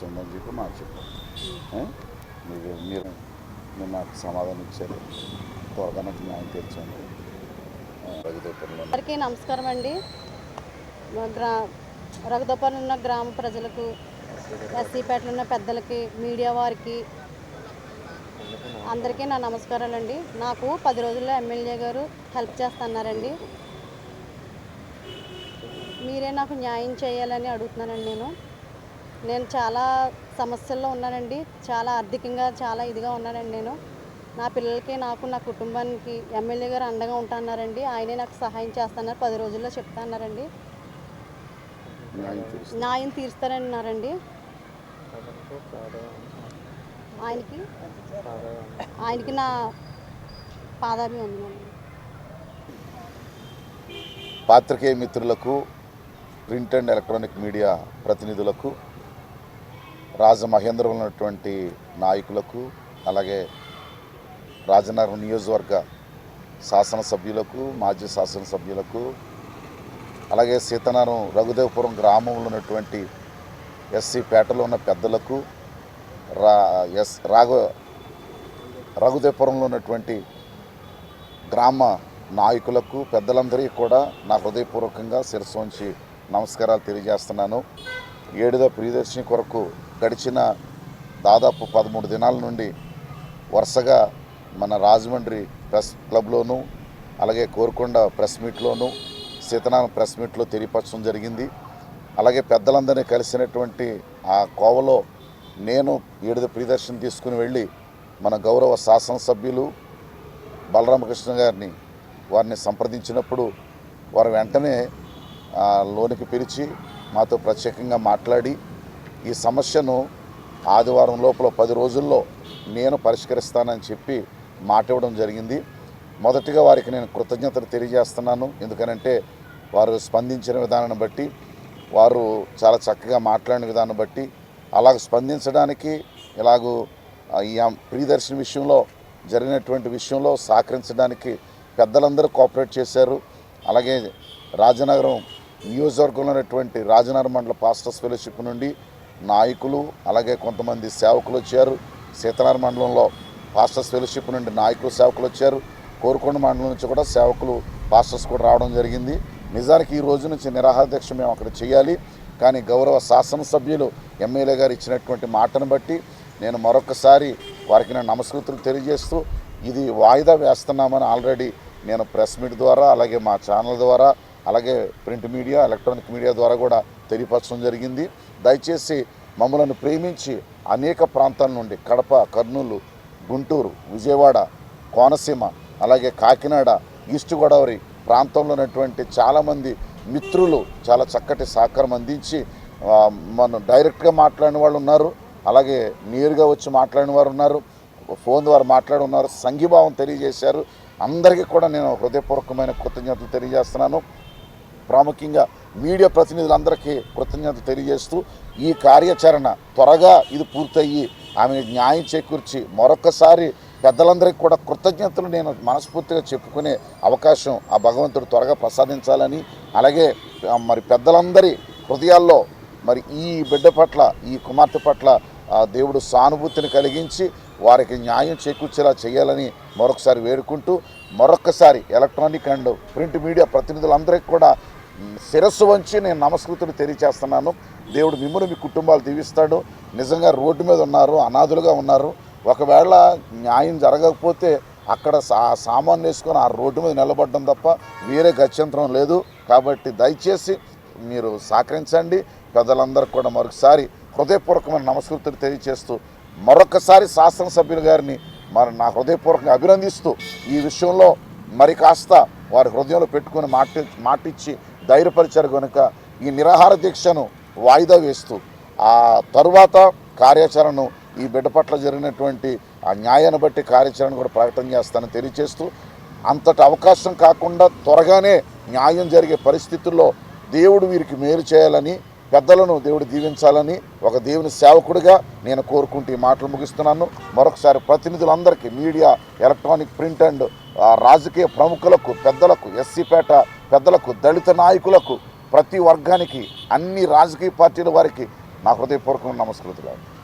ఉందని చెప్పి మాకు చెప్పారు. మీరు నాకు సమాధానం ఇచ్చారు. త్వరగా నాకు న్యాయం తీర్చండి. అందరికీ నమస్కారం అండి. రఘుదోపల్లి ఉన్న గ్రామ ప్రజలకు, ఎస్సీపేటలో ఉన్న పెద్దలకి, మీడియా వారికి అందరికీ నా నమస్కారాలండి. నాకు 10 రోజుల్లో ఎమ్మెల్యే గారు హెల్ప్ చేస్తున్నారండి. మీరే నాకు న్యాయం చేయాలని అడుగుతున్నానండి. నేను చాలా సమస్యల్లో ఉన్నానండి. చాలా ఆర్థికంగా చాలా ఇదిగా ఉన్నానండి. నా పిల్లలకి, నాకు, నా కుటుంబానికి ఎమ్మెల్యే గారు అండగా ఉంటున్నారండి. ఆయనే నాకు సహాయం చేస్తున్నారు. 10 రోజుల్లో చెప్తున్నారండి. న్యాయం తీరుస్తారన్నారండి. ఆయనకి నా పాదాభివందనాలు. పాత్రికేయ మిత్రులకు, ప్రింట్ అండ్ ఎలక్ట్రానిక్ మీడియా ప్రతినిధులకు, రాజమహేంద్రం ఉన్నటువంటి నాయకులకు, అలాగే రాజనగరం నియోజకవర్గ శాసనసభ్యులకు, మాజీ శాసనసభ్యులకు, అలాగే సీతనారం రఘుదేవపురం గ్రామంలో ఉన్నటువంటి ఎస్సీపేటలో ఉన్న పెద్దలకు, రఘుదేవపురంలో ఉన్నటువంటి గ్రామ నాయకులకు, పెద్దలందరికీ కూడా నా హృదయపూర్వకంగా శిరస్సు వంచి నమస్కారాలు తెలియజేస్తున్నాను. ఏడుద ప్రియదర్శిని కొరకు గడిచిన దాదాపు 13 దినాల నుండి వరుసగా మన రాజమండ్రి ప్రెస్ క్లబ్లోనూ, అలాగే కోరుకొండ ప్రెస్ మీట్లోనూ, సీతనారం ప్రెస్ మీట్లో తెలియపరచడం జరిగింది. అలాగే పెద్దలందరినీ కలిసినటువంటి ఆ కోవలో నేను ఏడుద ప్రియదర్శిని తీసుకుని వెళ్ళి మన గౌరవ శాసనసభ్యులు బలరామకృష్ణ గారిని వారిని సంప్రదించినప్పుడు వారు వెంటనే లోనికి పిలిచి మాతో ప్రత్యేకంగా మాట్లాడి ఈ సమస్యను ఆదివారం లోపల 10 రోజుల్లో నేను పరిష్కరిస్తానని చెప్పి మాట ఇవ్వడం జరిగింది. మొదటిగా వారికి నేను కృతజ్ఞతలు తెలియజేస్తున్నాను. ఎందుకనంటే వారు స్పందించిన విధానాన్ని బట్టి, వారు చాలా చక్కగా మాట్లాడిన విధానం బట్టి, అలాగ స్పందించడానికి, ఇలాగూ ఈ ప్రియదర్శిని విషయంలో జరిగినటువంటి విషయంలో సహకరించడానికి పెద్దలందరూ కోఆపరేట్ చేశారు. అలాగే రాజనగరం నియోజకవర్గంలో ఉన్నటువంటి రాజనగరం మండల పాస్టర్స్ ఫెలోషిప్ నుండి నాయకులు, అలాగే కొంతమంది సేవకులు వచ్చారు. సీతనారం మండలంలో పాస్టర్స్ ఫెలోషిప్ నుండి నాయకులు, సేవకులు వచ్చారు. కోరుకొండ మండలం నుంచి కూడా సేవకులు, పాస్టర్స్ కూడా రావడం జరిగింది. నిజానికి ఈ రోజు నుంచి నిరాహారదీక్ష మేము అక్కడ చేయాలి. కానీ గౌరవ శాసనసభ్యులు ఎమ్మెల్యే గారు ఇచ్చినటువంటి మాటను బట్టి నేను మరొకసారి వారికి నేను నమస్కృతులు తెలియజేస్తూ ఇది వాయిదా వేస్తున్నామని ఆల్రెడీ నేను ప్రెస్ మీట్ ద్వారా, అలాగే మా ఛానల్ ద్వారా, అలాగే ప్రింట్ మీడియా, ఎలక్ట్రానిక్ మీడియా ద్వారా కూడా తెలియపరచడం జరిగింది. దయచేసి మమ్మల్ని ప్రేమించి అనేక ప్రాంతాల నుండి కడప, కర్నూలు, గుంటూరు, విజయవాడ, కోనసీమ, అలాగే కాకినాడ, ఈస్ట్ గోదావరి ప్రాంతంలో ఉన్నటువంటి చాలామంది మిత్రులు చాలా చక్కటి సహకారం అందించి మనం డైరెక్ట్గా మాట్లాడిన వాళ్ళు ఉన్నారు, అలాగే నేరుగా వచ్చి మాట్లాడిన వారు ఉన్నారు, ఫోన్ ద్వారా మాట్లాడి ఉన్నారు, సంఘీభావం తెలియజేశారు. అందరికీ కూడా నేను హృదయపూర్వకమైన కృతజ్ఞతలు తెలియజేస్తున్నాను. ప్రాముఖ్యంగా మీడియా ప్రతినిధులందరికీ కృతజ్ఞతలు తెలియజేస్తూ ఈ కార్యాచరణ త్వరగా ఇది పూర్తయ్యి ఆమె న్యాయం చేకూర్చి మరొకసారి పెద్దలందరికీ కూడా కృతజ్ఞతలు నేను మనస్ఫూర్తిగా చెప్పుకునే అవకాశం ఆ భగవంతుడు త్వరగా ప్రసాదించాలని, అలాగే మరి పెద్దలందరి హృదయాల్లో మరి ఈ బిడ్డ పట్ల, ఈ కుమార్తె పట్ల దేవుడు సానుభూతిని కలిగించి వారికి న్యాయం చేకూర్చేలా చేయాలని మరొకసారి వేడుకుంటూ, మరొకసారి ఎలక్ట్రానిక్ అండ్ ప్రింట్ మీడియా ప్రతినిధులందరికీ కూడా శిరస్సు వంచి నేను నమస్కృతులు తెలియజేస్తున్నాను. దేవుడు మిమ్మల్ని, మీ కుటుంబాలు దీవిస్తాడు. నిజంగా రోడ్డు మీద ఉన్నారు, అనాథులుగా ఉన్నారు. ఒకవేళ న్యాయం జరగకపోతే అక్కడ సామాన్ వేసుకొని ఆ రోడ్డు మీద నిలబడడం తప్ప వేరే గత్యంతరం లేదు. కాబట్టి దయచేసి మీరు సహకరించండి. పెద్దలందరికీ కూడా మరొకసారి హృదయపూర్వకమైన నమస్కృతులు తెలియజేస్తూ మరొకసారి శాసనసభ్యులు గారిని మరి నా హృదయపూర్వకంగా అభినందిస్తూ ఈ విషయంలో మరి కాస్త వారి హృదయంలో పెట్టుకుని మాటిచ్చి ధైర్యపరిచారు కనుక ఈ నిరాహార దీక్షను వాయిదా వేస్తూ ఆ తరువాత కార్యాచరణను ఈ బిడ్డ పట్ల జరిగినటువంటి ఆ న్యాయాన్ని బట్టి కార్యాచరణ కూడా ప్రకటన చేస్తానని తెలియజేస్తూ, అంతటి అవకాశం కాకుండా త్వరగానే న్యాయం జరిగే పరిస్థితుల్లో దేవుడు వీరికి మేలు చేయాలని, పెద్దలను దేవుడు దీవించాలని ఒక దేవుని సేవకుడిగా నేను కోరుకుంటూ ఈ మాటలు ముగిస్తున్నాను. మరొకసారి ప్రతినిధులందరికీ, మీడియా, ఎలక్ట్రానిక్, ప్రింట్ అండ్ రాజకీయ ప్రముఖులకు, పెద్దలకు, ఎస్సీపేట పెద్దలకు, దళిత నాయకులకు, ప్రతి వర్గానికి, అన్ని రాజకీయ పార్టీల వారికి నా హృదయపూర్వక నమస్కృతులు.